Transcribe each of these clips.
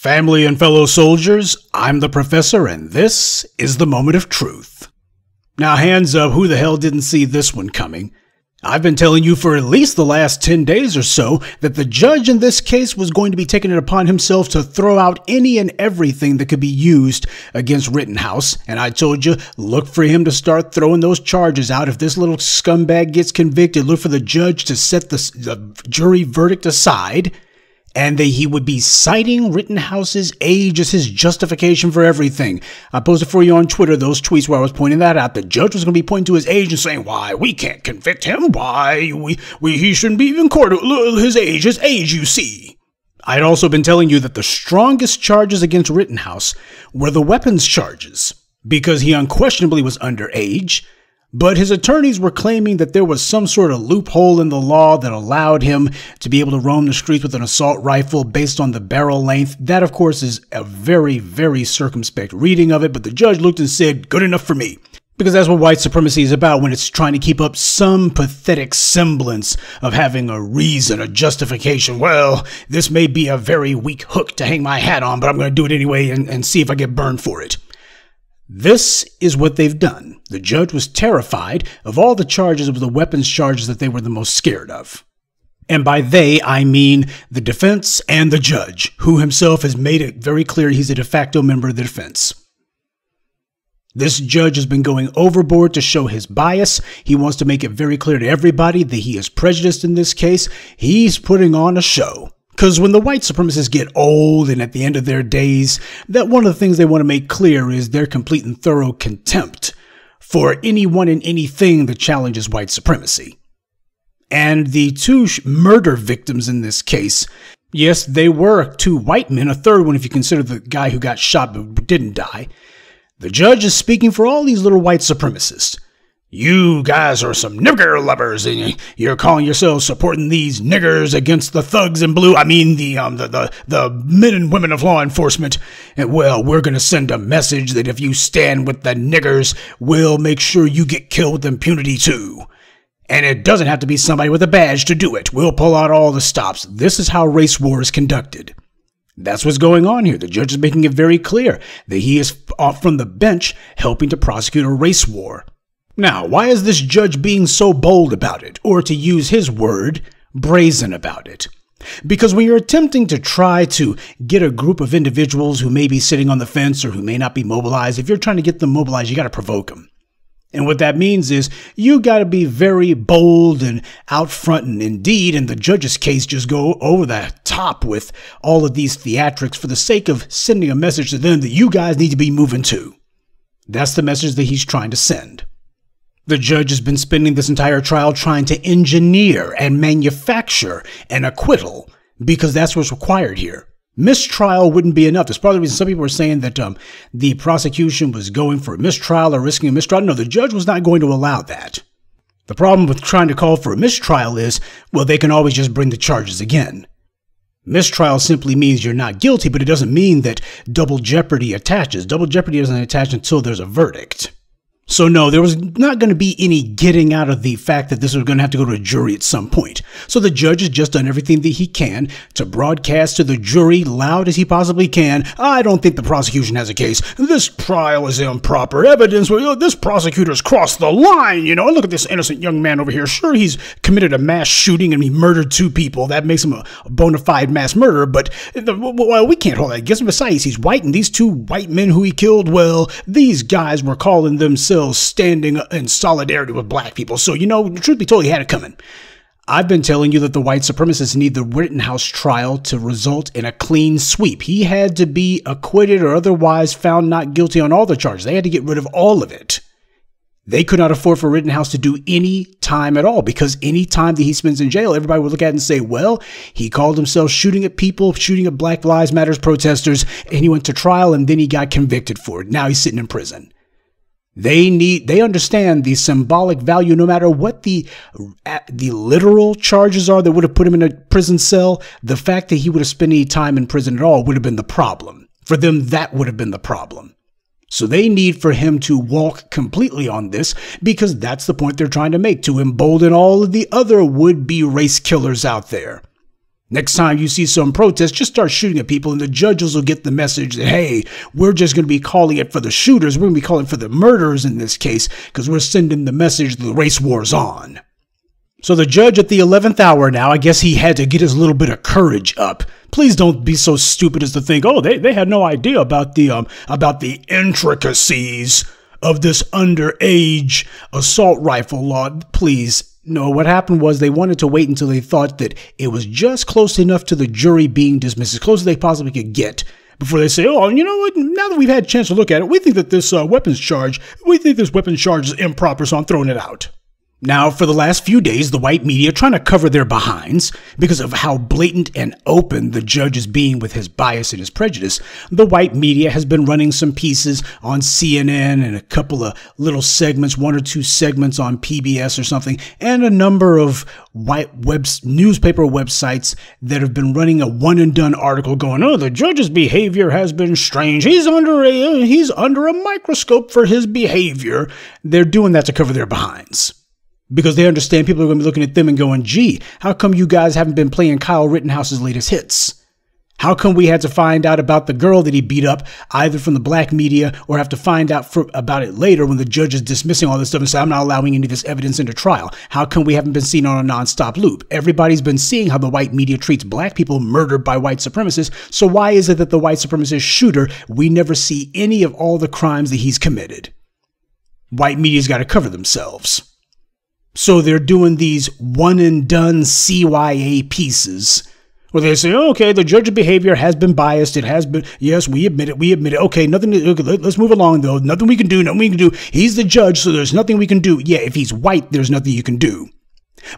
Family and fellow soldiers, I'm the Professor, and this is the Moment of Truth. Now, hands up, who the hell didn't see this one coming? I've been telling you for at least the last 10 days or so that the judge in this case was going to be taking it upon himself to throw out any and everything that could be used against Rittenhouse. And I told you, look for him to start throwing those charges out. If this little scumbag gets convicted, look for the judge to set the jury verdict aside. And he would be citing Rittenhouse's age as his justification for everything. I posted for you on Twitter those tweets where I was pointing that out. The judge was going to be pointing to his age and saying, why, we can't convict him. Why, he shouldn't be even court. His age, you see. I had also been telling you that the strongest charges against Rittenhouse were the weapons charges, because he unquestionably was underage. But his attorneys were claiming that there was some sort of loophole in the law that allowed him to be able to roam the streets with an assault rifle based on the barrel length. That, of course, is a very, very circumspect reading of it, but the judge looked and said, good enough for me. Because that's what white supremacy is about when it's trying to keep up some pathetic semblance of having a reason, a justification. Well, this may be a very weak hook to hang my hat on, but I'm going to do it anyway and see if I get burned for it. This is what they've done. The judge was terrified of all the charges of the weapons charges that they were the most scared of. And by they, I mean the defense and the judge, who himself has made it very clear he's a de facto member of the defense. This judge has been going overboard to show his bias. He wants to make it very clear to everybody that he is prejudiced in this case. He's putting on a show. Because when the white supremacists get old and at the end of their days, that one of the things they want to make clear is their complete and thorough contempt for anyone and anything that challenges white supremacy. And the two murder victims in this case, yes, they were two white men, a third one if you consider the guy who got shot but didn't die. The judge is speaking for all these little white supremacists. You guys are some nigger lovers, and you're calling yourselves supporting these niggers against the thugs in blue. I mean, the men and women of law enforcement. And well, we're going to send a message that if you stand with the niggers, we'll make sure you get killed with impunity too. And it doesn't have to be somebody with a badge to do it. We'll pull out all the stops. This is how race war is conducted. That's what's going on here. The judge is making it very clear that he is off from the bench helping to prosecute a race war. Now, why is this judge being so bold about it, or to use his word, brazen about it? Because when you're attempting to try to get a group of individuals who may be sitting on the fence or who may not be mobilized, if you're trying to get them mobilized, you got to provoke them. And what that means is you got to be very bold and out front, and indeed, in the judge's case, just go over the top with all of these theatrics for the sake of sending a message to them that you guys need to be moving to. That's the message that he's trying to send. The judge has been spending this entire trial trying to engineer and manufacture an acquittal because that's what's required here. Mistrial wouldn't be enough. That's part of the reason some people are saying that the prosecution was going for a mistrial or risking a mistrial. No, the judge was not going to allow that. The problem with trying to call for a mistrial is, well, they can always just bring the charges again. Mistrial simply means you're not guilty, but it doesn't mean that double jeopardy attaches. Double jeopardy doesn't attach until there's a verdict. So no, there was not going to be any getting out of the fact that this was going to have to go to a jury at some point. So the judge has just done everything that he can to broadcast to the jury loud as he possibly can. I don't think the prosecution has a case. This trial is improper evidence. This prosecutor's crossed the line. You know, look at this innocent young man over here. Sure, he's committed a mass shooting and he murdered two people. That makes him a bona fide mass murderer. But well, we can't hold that against him. Besides, he's white, and these two white men who he killed, well, these guys were calling themselves standing in solidarity with black people. So, you know, truth be told, he had it coming. I've been telling you that the white supremacists need the Rittenhouse trial to result in a clean sweep. He had to be acquitted or otherwise found not guilty on all the charges. They had to get rid of all of it. They could not afford for Rittenhouse to do any time at all, because any time that he spends in jail, everybody would look at it and say, well, he called himself shooting at people, shooting at Black Lives Matter protesters, and he went to trial and then he got convicted for it. Now he's sitting in prison. They understand the symbolic value, no matter what the literal charges are that would have put him in a prison cell. The fact that he would have spent any time in prison at all would have been the problem. For them, that would have been the problem. So they need for him to walk completely on this, because that's the point they're trying to make, to embolden all of the other would-be race killers out there. Next time you see some protest, just start shooting at people and the judges will get the message that, hey, we're just going to be calling it for the shooters. We're going to be calling for the murderers in this case because we're sending the message that the race war's on. So the judge at the 11th hour now, I guess he had to get his little bit of courage up. Please don't be so stupid as to think, oh, they had no idea about the intricacies of this underage assault rifle law. Please. No, what happened was they wanted to wait until they thought that it was just close enough to the jury being dismissed, as close as they possibly could get, before they say, oh, you know what, now that we've had a chance to look at it, we think that this weapons charge is improper, so I'm throwing it out. Now, for the last few days, the white media trying to cover their behinds because of how blatant and open the judge is being with his bias and his prejudice. The white media has been running some pieces on CNN and a couple of little segments, 1 or 2 segments on PBS or something, and a number of newspaper websites that have been running a one-and-done article going, oh, the judge's behavior has been strange. He's under a microscope for his behavior. They're doing that to cover their behinds. Because they understand people are going to be looking at them and going, gee, how come you guys haven't been playing Kyle Rittenhouse's latest hits? How come we had to find out about the girl that he beat up, either from the black media or have to find out about it later when the judge is dismissing all this stuff and say, I'm not allowing any of this evidence into trial? How come we haven't been seen on a nonstop loop? Everybody's been seeing how the white media treats black people murdered by white supremacists. So why is it that the white supremacist shooter, we never see any of all the crimes that he's committed? White media's got to cover themselves. So they're doing these one-and-done CYA pieces where they say, oh, okay, the judge's behavior has been biased. It has been, yes, we admit it. Okay, let's move along, though. Nothing we can do. He's the judge, so there's nothing we can do. Yeah, if he's white, there's nothing you can do.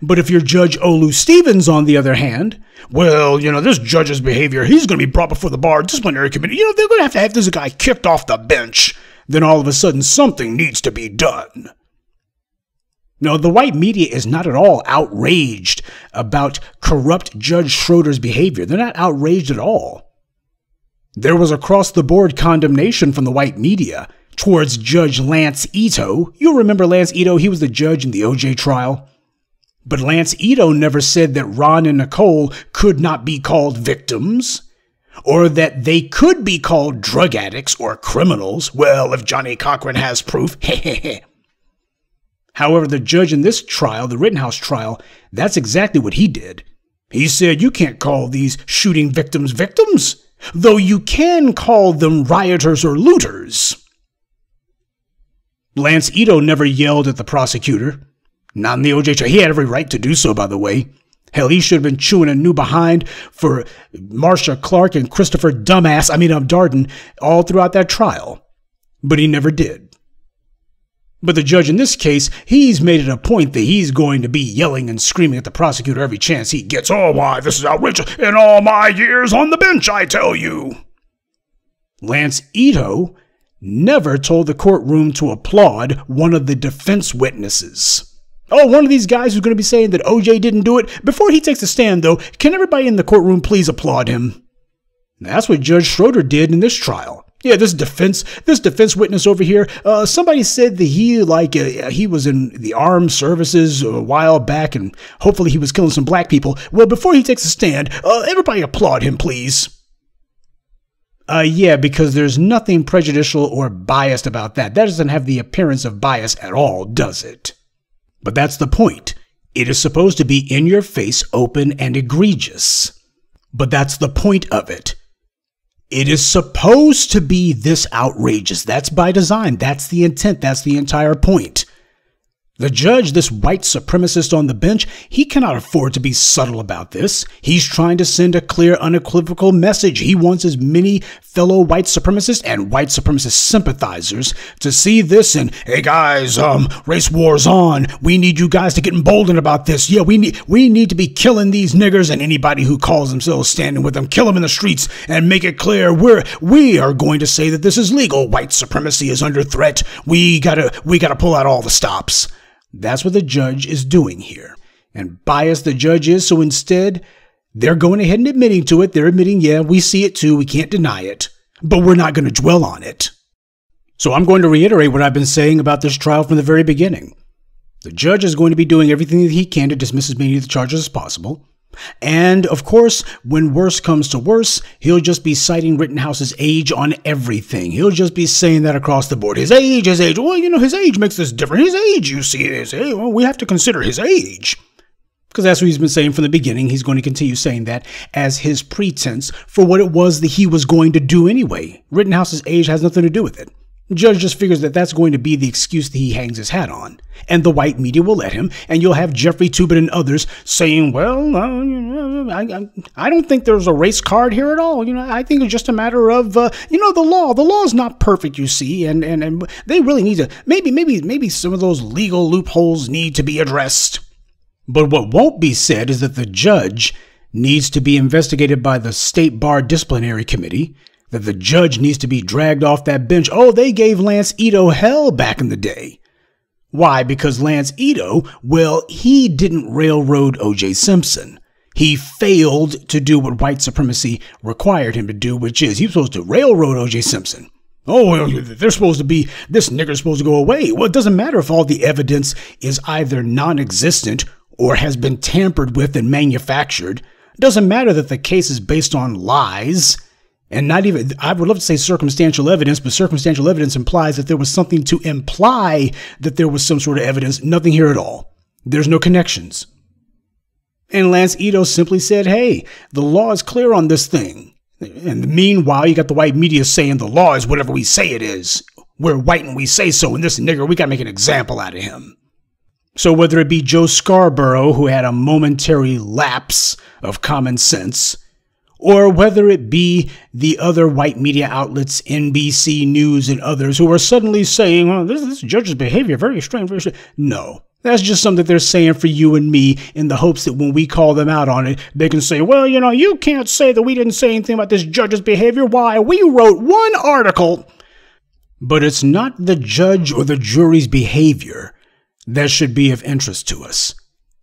But if you're Judge Olu Stevens, on the other hand, well, this judge's behavior, he's going to be brought before the bar disciplinary committee. They're going to have this guy kicked off the bench. Then all of a sudden, something needs to be done. No, the white media is not at all outraged about corrupt Judge Schroeder's behavior. They're not outraged at all. There was across-the-board condemnation from the white media towards Judge Lance Ito. You'll remember Lance Ito, he was the judge in the OJ trial. But Lance Ito never said that Ron and Nicole could not be called victims, or that they could be called drug addicts or criminals. Well, if Johnny Cochran has proof, hehehe. However, the judge in this trial, the Rittenhouse trial, that's exactly what he did. He said you can't call these shooting victims victims, though you can call them rioters or looters. Lance Ito never yelled at the prosecutor. Not in the OJ trial. He had every right to do so, by the way. Hell, he should have been chewing a new behind for Marsha Clark and Christopher Darden all throughout that trial. But he never did. But the judge in this case, he's made it a point that he's going to be yelling and screaming at the prosecutor every chance he gets. Oh my, this is outrageous. In all my years on the bench, I tell you. Lance Ito never told the courtroom to applaud one of the defense witnesses. Oh, one of these guys who's going to be saying that OJ didn't do it. Before he takes a stand, though, can everybody in the courtroom please applaud him? That's what Judge Schroeder did in this trial. Yeah, this defense witness over here, somebody said that he was in the armed services a while back and hopefully he was killing some black people. Well, before he takes a stand, everybody applaud him, please. Yeah, because there's nothing prejudicial or biased about that. That doesn't have the appearance of bias at all, does it? But that's the point. It is supposed to be in your face, open, and egregious. But that's the point of it. It is supposed to be this outrageous. That's by design. That's the intent. That's the entire point. The judge, this white supremacist on the bench, he cannot afford to be subtle about this. He's trying to send a clear, unequivocal message. He wants as many fellow white supremacists and white supremacist sympathizers to see this and, hey guys, race war's on. We need you guys to get emboldened about this. Yeah, we need to be killing these niggers and anybody who calls themselves standing with them. Kill them in the streets and make it clear we are going to say that this is legal. White supremacy is under threat. We gotta pull out all the stops. That's what the judge is doing here. And biased the judge is, so instead, they're going ahead and admitting to it. They're admitting, yeah, we see it too. We can't deny it. But we're not going to dwell on it. So I'm going to reiterate what I've been saying about this trial from the very beginning. The judge is going to be doing everything that he can to dismiss as many of the charges as possible. And, of course, when worse comes to worse, he'll just be citing Rittenhouse's age on everything. He'll just be saying that across the board. His age. Well, his age makes this different. His age, you see, well, we have to consider his age. Because that's what he's been saying from the beginning. He's going to continue saying that as his pretense for what it was that he was going to do anyway. Rittenhouse's age has nothing to do with it. The judge just figures that that's going to be the excuse that he hangs his hat on. And the white media will let him. And you'll have Jeffrey Toobin and others saying, well, I don't think there's a race card here at all. I think it's just a matter of, the law. The law is not perfect, you see. And they really need to, maybe some of those legal loopholes need to be addressed. But what won't be said is that the judge needs to be investigated by the State Bar Disciplinary Committee, that the judge needs to be dragged off that bench. Oh, they gave Lance Ito hell back in the day. Why? Because Lance Ito, well, he didn't railroad O.J. Simpson. He failed to do what white supremacy required him to do, which is he was supposed to railroad O.J. Simpson. Oh, well, this nigger's supposed to go away. Well, it doesn't matter if all the evidence is either non-existent or has been tampered with and manufactured. It doesn't matter that the case is based on lies and not even, I would love to say circumstantial evidence, but circumstantial evidence implies that there was something to imply that there was some sort of evidence. Nothing here at all. There's no connections. And Lance Ito simply said, hey, the law is clear on this thing. And meanwhile, you got the white media saying the law is whatever we say it is. We're white and we say so, and this nigger, we got to make an example out of him. So whether it be Joe Scarborough, who had a momentary lapse of common sense, or whether it be the other white media outlets, NBC News and others, who are suddenly saying, oh, this judge's behavior, very strange, very strange. No, that's just something they're saying for you and me in the hopes that when we call them out on it, they can say, well, you can't say that we didn't say anything about this judge's behavior. Why? We wrote one article. But it's not the judge or the jury's behavior that should be of interest to us.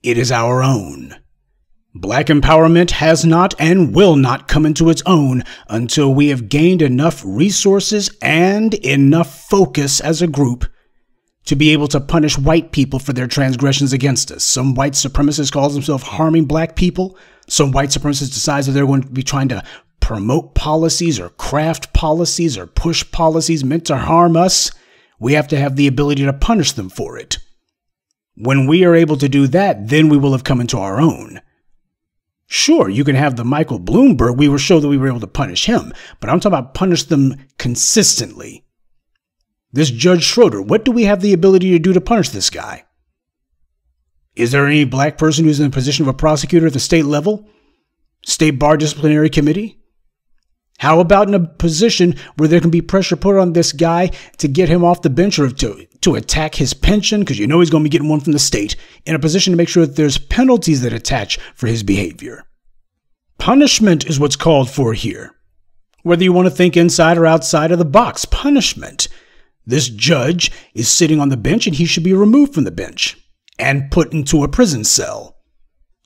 It is our own. Black empowerment has not and will not come into its own until we have gained enough resources and enough focus as a group to be able to punish white people for their transgressions against us. Some white supremacist calls himself harming black people. Some white supremacist decides that they're going to be trying to promote policies or craft policies or push policies meant to harm us. We have to have the ability to punish them for it. When we are able to do that, then we will have come into our own. Sure, you can have the Michael Bloomberg. We will show that we were able to punish him, but I'm talking about punish them consistently. This Judge Schroeder, what do we have the ability to do to punish this guy? Is there any black person who's in the position of a prosecutor at the state level? State Bar Disciplinary Committee? How about in a position where there can be pressure put on this guy to get him off the bench or to attack his pension, because he's going to be getting one from the state, in a position to make sure that there's penalties that attach for his behavior? Punishment is what's called for here. Whether you want to think inside or outside of the box, punishment. This judge is sitting on the bench and he should be removed from the bench and put into a prison cell.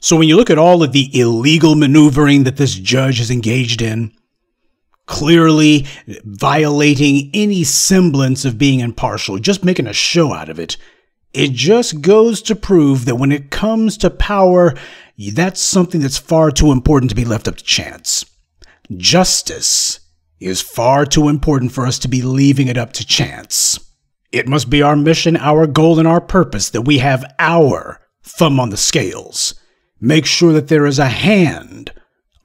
So when you look at all of the illegal maneuvering that this judge is engaged in, clearly violating any semblance of being impartial, just making a show out of it, it just goes to prove that when it comes to power, that's something that's far too important to be left up to chance. Justice is far too important for us to be leaving it up to chance. It must be our mission, our goal, and our purpose that we have our thumb on the scales. Make sure that there is a hand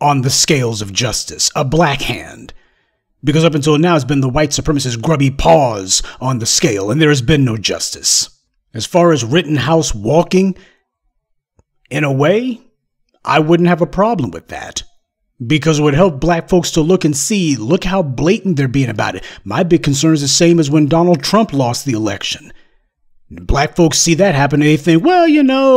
on the scales of justice, a black hand. Because up until now, it's been the white supremacist grubby paws on the scale, and there has been no justice. As far as Rittenhouse walking, in a way, I wouldn't have a problem with that. Because it would help black folks to look and see, look how blatant they're being about it. My big concern is the same as when Donald Trump lost the election. Black folks see that happen and they think, well,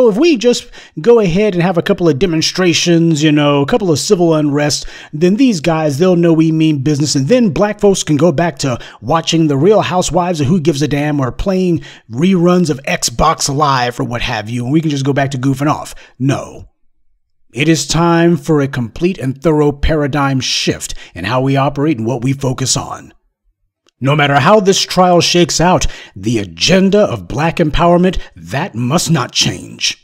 if we just go ahead and have a couple of demonstrations, a couple of civil unrest, then these guys, they'll know we mean business. And then black folks can go back to watching the Real Housewives of Who Gives a Damn or playing reruns of Xbox Live or what have you. And we can just go back to goofing off. No. It is time for a complete and thorough paradigm shift in how we operate and what we focus on. No matter how this trial shakes out, the agenda of black empowerment, that must not change.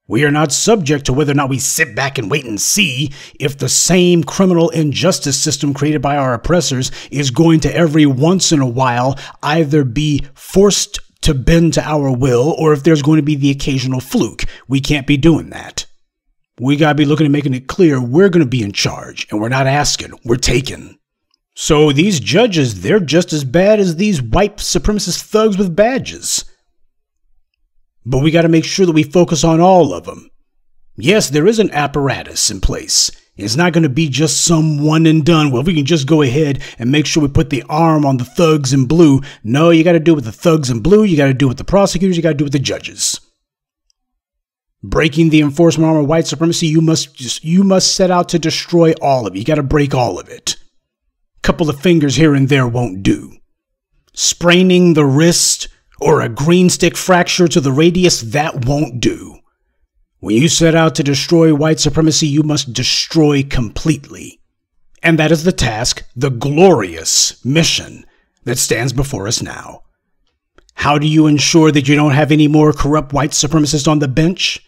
We are not subject to whether or not we sit back and wait and see if the same criminal injustice system created by our oppressors is going to every once in a while either be forced to bend to our will or if there's going to be the occasional fluke. We can't be doing that. We got to be looking at making it clear we're going to be in charge, and we're not asking, we're taking. So these judges, they're just as bad as these white supremacist thugs with badges. But we got to make sure that we focus on all of them. Yes, there is an apparatus in place. It's not going to be just some one and done. Well, we can just go ahead and make sure we put the arm on the thugs in blue. No, you got to do it with the thugs in blue. You got to do it with the prosecutors. You got to do it with the judges. Breaking the enforcement arm of white supremacy, you must set out to destroy all of it. You got to break all of it. A couple of fingers here and there won't do. Spraining the wrist or a green stick fracture to the radius, that won't do. When you set out to destroy white supremacy, you must destroy completely. And that is the task, the glorious mission that stands before us now. How do you ensure that you don't have any more corrupt white supremacists on the bench?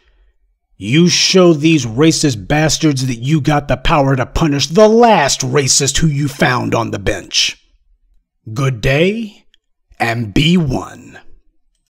You show these racist bastards that you got the power to punish the last racist who you found on the bench. Good day, and be one.